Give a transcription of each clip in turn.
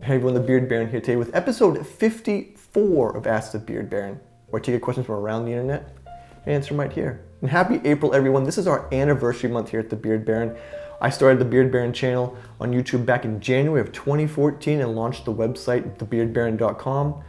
Hey everyone, the Beard Baron here today with episode 54 of Ask the Beard Baron, where I take your questions from around the internet and answer them right here. And happy April, everyone. This is our anniversary month here at the Beard Baron. I started the Beard Baron channel on YouTube back in January of 2014 and launched the website, thebeardbaron.com,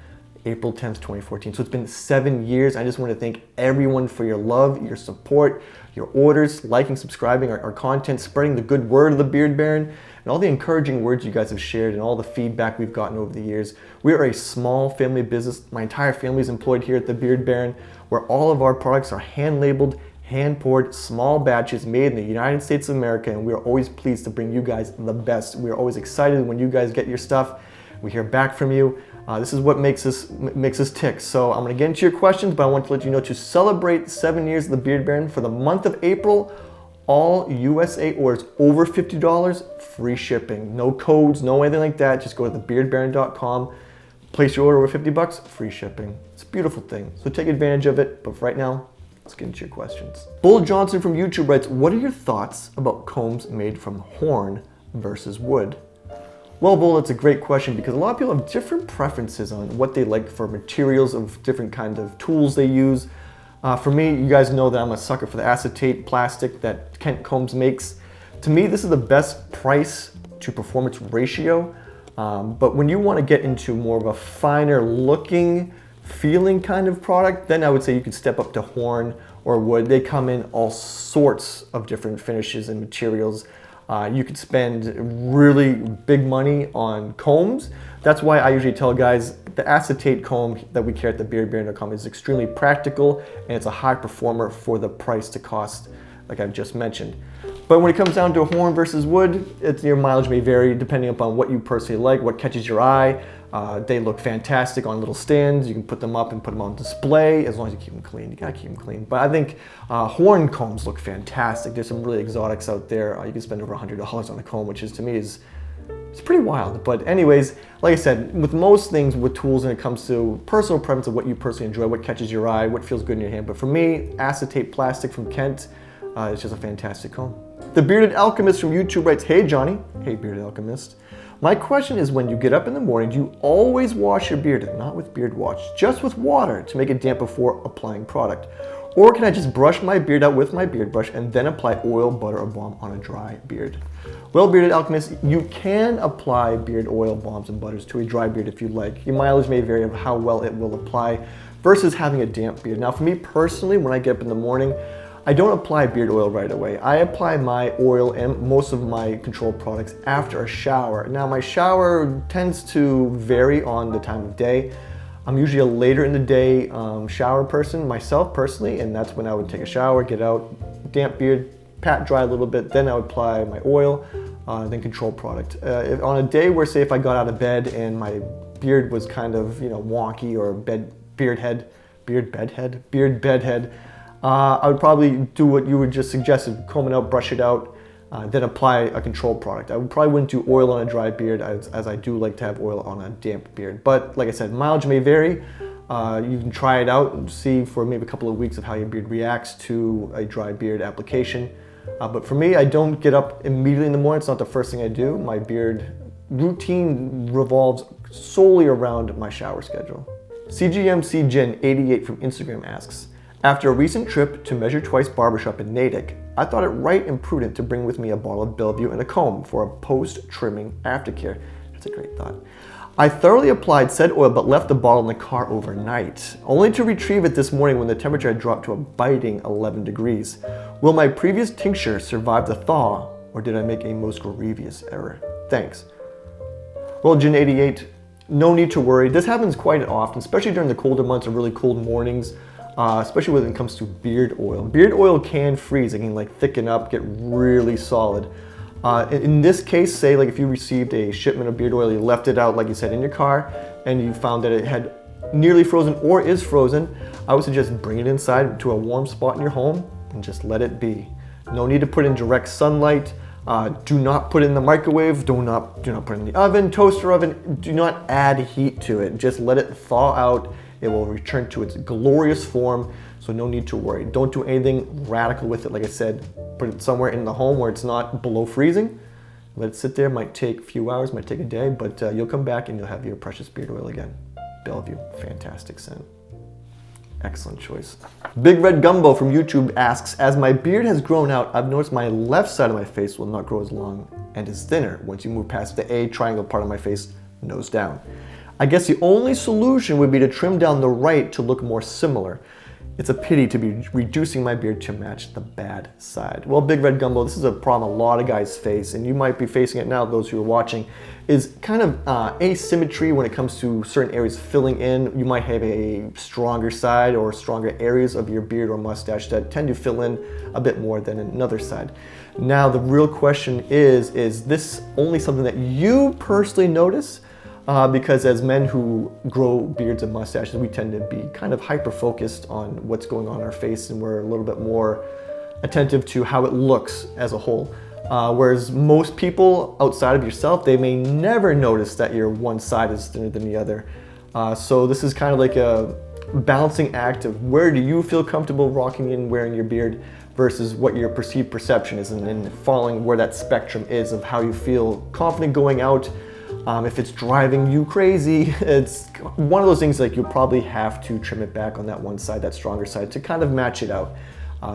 April 10th, 2014. So it's been 7 years. I just want to thank everyone for your love, your support, your orders, liking, subscribing our content, spreading the good word of the Beard Baron, and all the encouraging words you guys have shared and all the feedback we've gotten over the years. We are a small family business. My entire family is employed here at the Beard Baron, where all of our products are hand labeled, hand poured, small batches made in the United States of America, and we are always pleased to bring you guys the best. We are always excited when you guys get your stuff. We hear back from you. This is what makes us tick. So I'm gonna get into your questions, but I want to let you know to celebrate 7 years of the Beard Baron for the month of April, all USA orders over $50, free shipping. No codes, no anything like that. Just go to thebeardbaron.com, place your order over 50 bucks, free shipping. It's a beautiful thing. So take advantage of it. But for right now, let's get into your questions. Bull Johnson from YouTube writes, what are your thoughts about combs made from horn versus wood? Well, Bull, that's a great question because a lot of people have different preferences on what they like for materials of different kind of tools they use. For me, you guys know that I'm a sucker for the acetate plastic that Kent Combs makes. To me, this is the best price to performance ratio. But when you want to get into more of a finer looking, feeling kind of product, then I would say you could step up to horn or wood. They come in all sorts of different finishes and materials. You could spend really big money on combs. That's why I usually tell guys the acetate comb that we carry at the beardbaron.com is extremely practical and it's a high performer for the price to cost, like I've just mentioned. But when it comes down to horn versus wood, your mileage may vary depending upon what you personally like, what catches your eye. They look fantastic on little stands. You can put them up and put them on display as long as you keep them clean. You gotta keep them clean. But I think horn combs look fantastic. There's some really exotics out there. You can spend over $100 on a comb, which is to me it's pretty wild. But anyways, like I said, with most things with tools when it comes to personal preference of what you personally enjoy, what catches your eye, what feels good in your hand. But for me, acetate plastic from Kent is just a fantastic comb. The Bearded Alchemist from YouTube writes, hey Johnny, hey Bearded Alchemist. My question is, when you get up in the morning, do you always wash your beard, not with beard wash, just with water to make it damp before applying product? Or can I just brush my beard out with my beard brush and then apply oil, butter, or balm on a dry beard? Well, Bearded Alchemist, you can apply beard oil, balms, and butters to a dry beard if you like. Your mileage may vary of how well it will apply versus having a damp beard. Now, for me personally, when I get up in the morning, I don't apply beard oil right away. I apply my oil and most of my control products after a shower. Now, my shower tends to vary on the time of day. I'm usually a later in the day shower person myself personally, and that's when I would take a shower, get out, damp beard, pat dry a little bit, then I would apply my oil, then control product. On a day where, say, if I got out of bed and my beard was kind of, wonky or beard bedhead, I would probably do what you would just suggested, comb it out, brush it out, then apply a control product. I probably wouldn't do oil on a dry beard as I do like to have oil on a damp beard. But like I said, mileage may vary. You can try it out and see for maybe a couple of weeks of how your beard reacts to a dry beard application. But for me, I don't get up immediately in the morning. It's not the first thing I do. My beard routine revolves solely around my shower schedule. CGMC Gen 88 from Instagram asks, after a recent trip to Measure Twice Barbershop in Natick, I thought it right and prudent to bring with me a bottle of Bellevue and a comb for a post-trimming aftercare. That's a great thought. I thoroughly applied said oil but left the bottle in the car overnight, only to retrieve it this morning when the temperature had dropped to a biting 11 degrees. Will my previous tincture survive the thaw, or did I make a most grievous error? Thanks. Well, Gen 88, no need to worry. This happens quite often, especially during the colder months or really cold mornings. Especially when it comes to beard oil. Beard oil can freeze, it can thicken up, get really solid. In this case, say if you received a shipment of beard oil, you left it out like you said in your car, and you found that it had nearly frozen or is frozen, I would suggest bring it inside to a warm spot in your home and just let it be. No need to put it in direct sunlight. Do not put it in the microwave. Do not put it in the oven, toaster oven. Do not add heat to it. Just let it thaw out. It will return to its glorious form, so no need to worry. Don't do anything radical with it. Like I said, put it somewhere in the home where it's not below freezing, Let it sit there. Might take a few hours, might take a day, but you'll come back and you'll have your precious beard oil again. Bellevue, fantastic scent. Excellent choice. Big Red Gumbo from YouTube asks, as my beard has grown out, I've noticed my left side of my face will not grow as long and is thinner. Once you move past the A triangle part of my face, nose down. I guess the only solution would be to trim down the right to look more similar. It's a pity to be reducing my beard to match the bad side. Well, Big Red Gumbo, this is a problem a lot of guys face, and you might be facing it now, those who are watching, is kind of asymmetry when it comes to certain areas filling in. You might have a stronger side or stronger areas of your beard or mustache that tend to fill in a bit more than another side. Now, the real question is this only something that you personally notice? Because as men who grow beards and mustaches, we tend to be kind of hyper-focused on what's going on in our face, and we're a little bit more attentive to how it looks as a whole. Whereas most people outside of yourself, they may never notice that your one side is thinner than the other. So this is kind of like a balancing act of where do you feel comfortable rocking and wearing your beard versus what your perceived perception is, and following where that spectrum is of how you feel confident going out. If it's driving you crazy, it's one of those things like you'll probably have to trim it back on that one side, that stronger side, to kind of match it out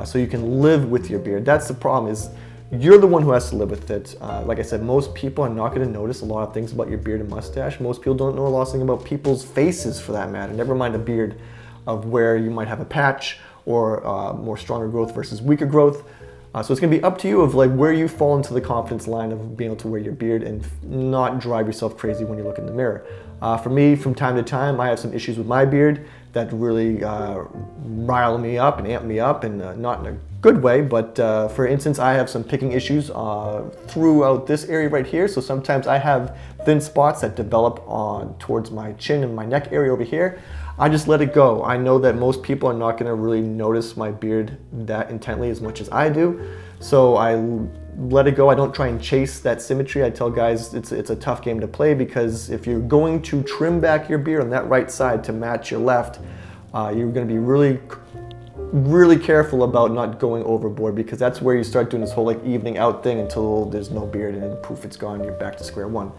so you can live with your beard. That's the problem, is you're the one who has to live with it. Like I said, most people are not going to notice a lot of things about your beard and mustache. Most people don't know a lot of things about people's faces for that matter, never mind a beard, of where you might have a patch or more stronger growth versus weaker growth. So it's going to be up to you of like where you fall into the confidence line of being able to wear your beard and not drive yourself crazy when you look in the mirror. For me, from time to time, I have some issues with my beard that really rile me up and amp me up, and not in a good way, but for instance, I have some picking issues throughout this area right here. So sometimes I have thin spots that develop on towards my chin and my neck area over here. I just let it go. I know that most people are not going to really notice my beard that intently as much as I do. So I let it go. I don't try and chase that symmetry. I tell guys it's a tough game to play, because if you're going to trim back your beard on that right side to match your left, you're going to be really careful about not going overboard, because that's where you start doing this whole like evening out thing until there's no beard, and then poof, it's gone. You're back to square one.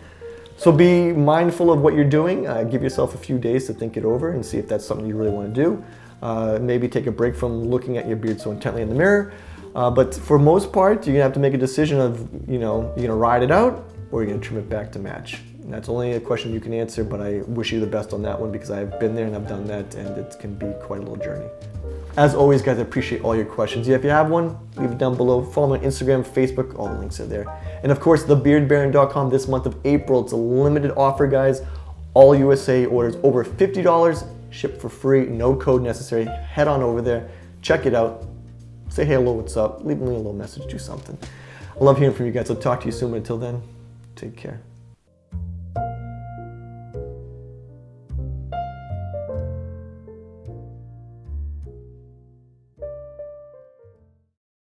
So be mindful of what you're doing. Give yourself a few days to think it over and see if that's something you really want to do. Maybe take a break from looking at your beard so intently in the mirror. But for most part, you're gonna have to make a decision of, you're gonna ride it out or you're gonna trim it back to match. And that's only a question you can answer, but I wish you the best on that one, because I've been there and I've done that, and it can be quite a little journey. As always, guys, I appreciate all your questions. If you have one, leave it down below. Follow me on Instagram, Facebook, all the links are there. And of course, thebeardbaron.com this month of April. It's a limited offer, guys. All USA orders over $50, shipped for free, no code necessary. Head on over there, check it out. Say hey, hello, what's up? Leave me a little message, do something. I love hearing from you guys. I'll talk to you soon, but until then, take care.